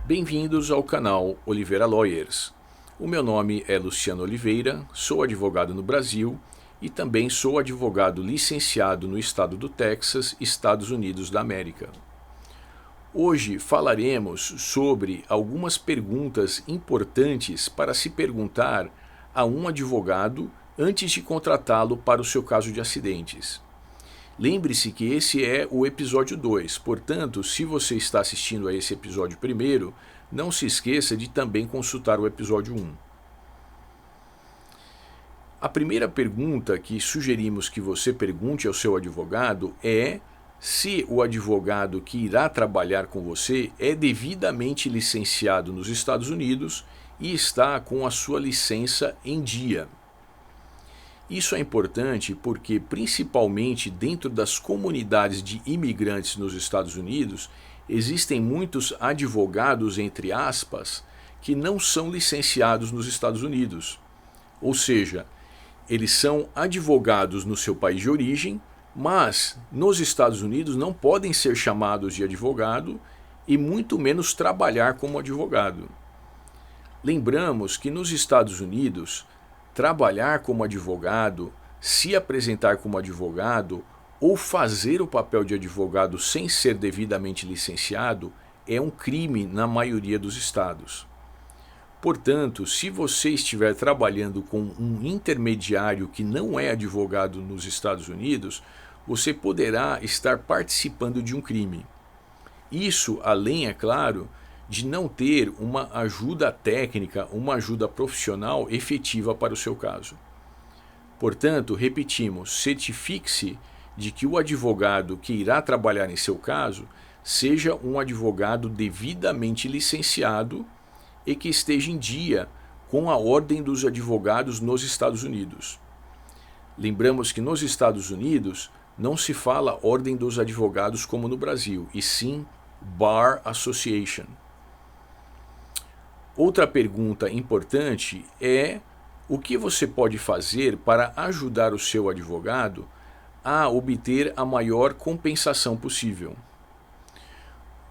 Bem-vindos ao canal Oliveira Lawyers. O meu nome é Luciano Oliveira, sou advogado no Brasil e também sou advogado licenciado no estado do Texas, Estados Unidos da América. Hoje falaremos sobre algumas perguntas importantes para se perguntar a um advogado antes de contratá-lo para o seu caso de acidentes. Lembre-se que esse é o episódio 2, portanto, se você está assistindo a esse episódio primeiro, não se esqueça de também consultar o episódio 1. A primeira pergunta que sugerimos que você pergunte ao seu advogado é se o advogado que irá trabalhar com você é devidamente licenciado nos Estados Unidos e está com a sua licença em dia. Isso é importante porque, principalmente dentro das comunidades de imigrantes nos Estados Unidos, existem muitos advogados, entre aspas, que não são licenciados nos Estados Unidos. Ou seja, eles são advogados no seu país de origem, mas nos Estados Unidos não podem ser chamados de advogado e muito menos trabalhar como advogado. Lembramos que nos Estados Unidos, trabalhar como advogado, se apresentar como advogado ou fazer o papel de advogado sem ser devidamente licenciado é um crime na maioria dos estados. Portanto, se você estiver trabalhando com um intermediário que não é advogado nos Estados Unidos, você poderá estar participando de um crime. Isso, além, é claro, de não ter uma ajuda técnica, uma ajuda profissional efetiva para o seu caso. Portanto, repetimos, certifique-se de que o advogado que irá trabalhar em seu caso seja um advogado devidamente licenciado e que esteja em dia com a ordem dos advogados nos Estados Unidos. Lembramos que nos Estados Unidos não se fala ordem dos advogados como no Brasil, e sim Bar Association. Outra pergunta importante é o que você pode fazer para ajudar o seu advogado a obter a maior compensação possível.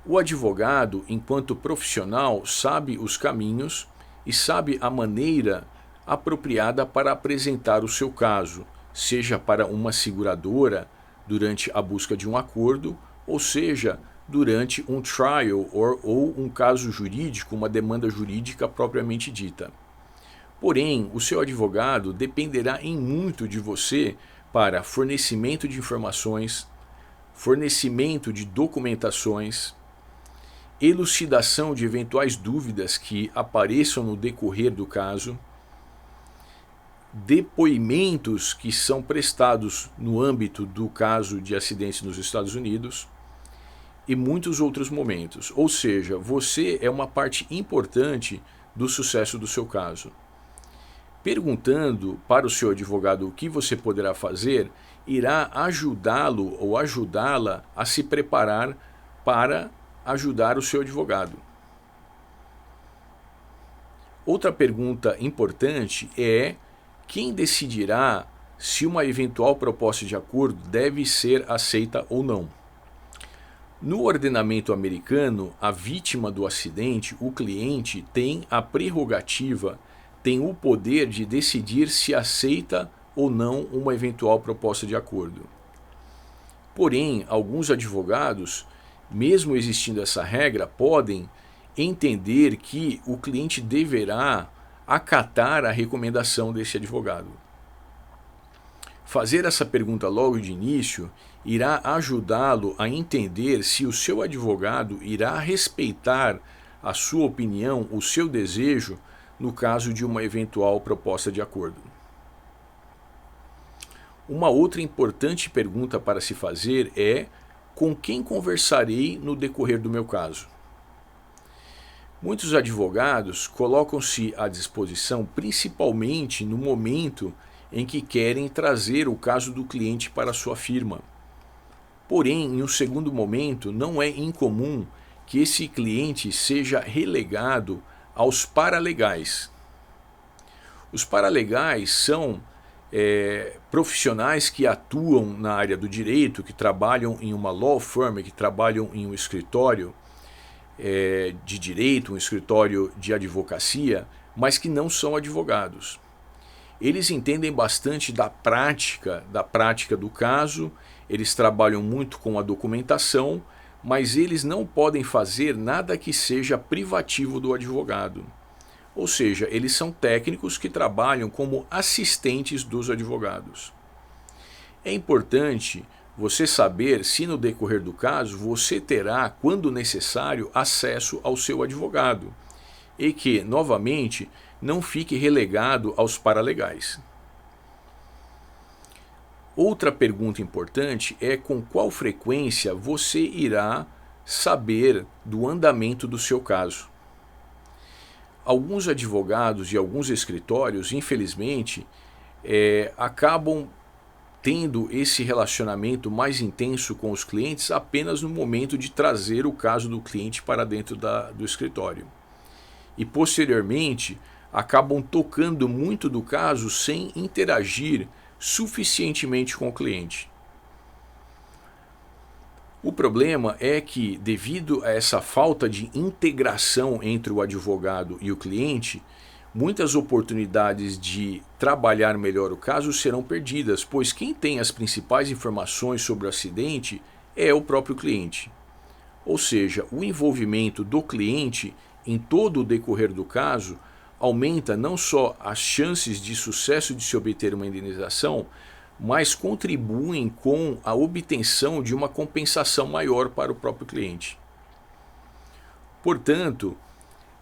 O advogado, enquanto profissional, sabe os caminhos e sabe a maneira apropriada para apresentar o seu caso, seja para uma seguradora durante a busca de um acordo, ou seja, durante um trial ou um caso jurídico, uma demanda jurídica propriamente dita. Porém, o seu advogado dependerá em muito de você para fornecimento de informações, fornecimento de documentações, elucidação de eventuais dúvidas que apareçam no decorrer do caso, depoimentos que são prestados no âmbito do caso de acidentes nos Estados Unidos, e muitos outros momentos. Ou seja, você é uma parte importante do sucesso do seu caso. Perguntando para o seu advogado o que você poderá fazer, irá ajudá-lo ou ajudá-la a se preparar para ajudar o seu advogado. Outra pergunta importante é quem decidirá se uma eventual proposta de acordo deve ser aceita ou não. No ordenamento americano, a vítima do acidente, o cliente, tem a prerrogativa, tem o poder de decidir se aceita ou não uma eventual proposta de acordo. Porém, alguns advogados, mesmo existindo essa regra, podem entender que o cliente deverá acatar a recomendação desse advogado. Fazer essa pergunta logo de início irá ajudá-lo a entender se o seu advogado irá respeitar a sua opinião, o seu desejo, no caso de uma eventual proposta de acordo. Uma outra importante pergunta para se fazer é: com quem conversarei no decorrer do meu caso? Muitos advogados colocam-se à disposição principalmente no momento em que querem trazer o caso do cliente para a sua firma. Porém, em um segundo momento, não é incomum que esse cliente seja relegado aos paralegais. Os paralegais são profissionais que atuam na área do direito, que trabalham em uma law firm, que trabalham em um escritório, de direito, um escritório de advocacia, mas que não são advogados. Eles entendem bastante da prática do caso, eles trabalham muito com a documentação, mas eles não podem fazer nada que seja privativo do advogado. Ou seja, eles são técnicos que trabalham como assistentes dos advogados. É importante você saber se no decorrer do caso você terá, quando necessário, acesso ao seu advogado e que, novamente, não fique relegado aos paralegais. Outra pergunta importante é com qual frequência você irá saber do andamento do seu caso. Alguns advogados e alguns escritórios, infelizmente, acabam tendo esse relacionamento mais intenso com os clientes apenas no momento de trazer o caso do cliente para dentro do escritório. E posteriormente acabam tocando muito do caso sem interagir suficientemente com o cliente. O problema é que, devido a essa falta de integração entre o advogado e o cliente, muitas oportunidades de trabalhar melhor o caso serão perdidas, pois quem tem as principais informações sobre o acidente é o próprio cliente. Ou seja, o envolvimento do cliente em todo o decorrer do caso aumenta não só as chances de sucesso de se obter uma indenização, mas contribuem com a obtenção de uma compensação maior para o próprio cliente. Portanto,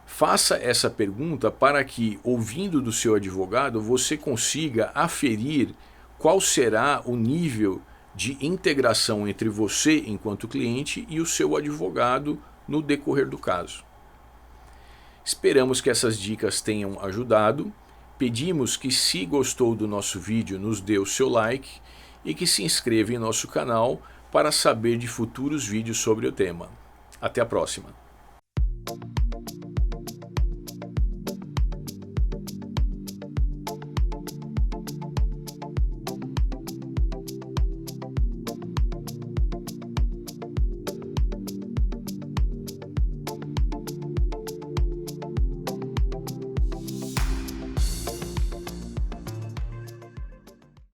faça essa pergunta para que, ouvindo do seu advogado, você consiga aferir qual será o nível de integração entre você, enquanto cliente, e o seu advogado no decorrer do caso. Esperamos que essas dicas tenham ajudado. Pedimos que, se gostou do nosso vídeo, nos dê o seu like e que se inscreva em nosso canal para saber de futuros vídeos sobre o tema. Até a próxima!